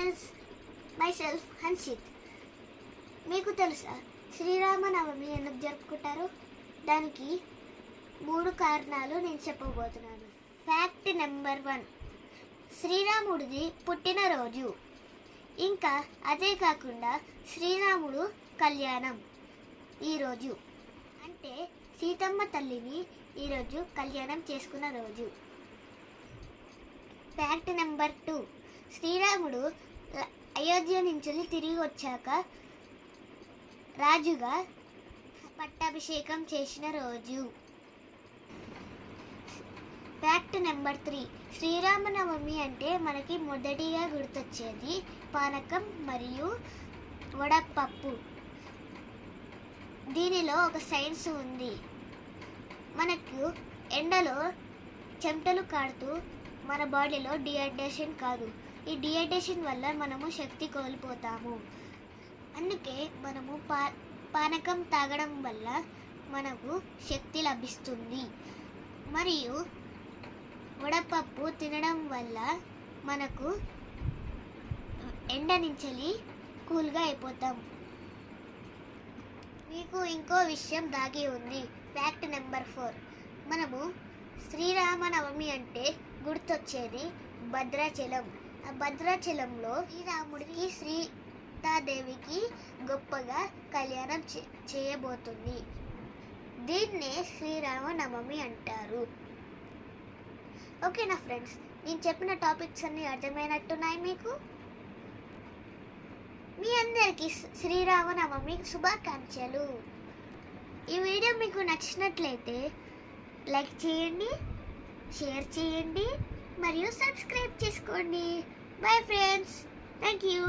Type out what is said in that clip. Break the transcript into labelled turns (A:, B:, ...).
A: Friends, my self Hanshith. మీకు తెలుసా శ్రీరామనవమి ఎందుకు జరుపుకుంటారు? దానికి 3 కారణాలు నేను చెప్పబోతున్నాను. ఫ్యాక్ట్ నెంబర్ 1, శ్రీరాముడిది పుట్టినరోజు. ఇంకా అదే కాకుండా శ్రీరాముడు కళ్యాణం ఈరోజు, అంటే సీతమ్మ తల్లిని ఈరోజు కళ్యాణం చేసుకున్న రోజు. ఫ్యాక్ట్ నెంబర్ 2, శ్రీరాముడు అయోధ్య నుంచి తిరిగి వచ్చాక రాజుగా పట్టాభిషేకం చేసిన రోజు. ఫ్యాక్ట్ నెంబర్ 3, శ్రీరామనవమి అంటే మనకి మొదటిగా గుర్తొచ్చేది పానకం మరియు వడపప్పు. దీనిలో ఒక సైన్స్ ఉంది. మనకు ఎండలో చెమటలు కాడుతూ మన బాడీలో డిహైడ్రేషన్ కాదు. ఈ డిహైడ్రేషన్ వల్ల మనము శక్తి కోల్పోతాము. అందుకే మనము పానకం తాగడం వల్ల మనకు శక్తి లభిస్తుంది. మరియు వడపప్పు తినడం వల్ల మనకు ఎండ నుంచి కూల్గా అయిపోతాం. మీకు ఇంకో విషయం దాగి ఉంది. ఫ్యాక్ట్ నెంబర్ 4, మనము శ్రీరామనవమి అంటే గుర్తొచ్చేది భద్రాచలం. ఆ భద్రాచలంలో శ్రీరాముడికి సీతాదేవికి గొప్పగా కళ్యాణం చేయబోతుంది. దీన్నే శ్రీరామనవమి అంటారు. ఓకేనా ఫ్రెండ్స్, నేను చెప్పిన టాపిక్స్ అన్నీ అర్థమైనట్టున్నాయి మీకు? మీ అందరికీ శ్రీరామనవమి శుభాకాంక్షలు. ఈ వీడియో మీకు నచ్చినట్లయితే లైక్ చేయండి, షేర్ చేయండి మరియు సబ్స్క్రైబ్ చేసుకోండి. Bye friends, thank you.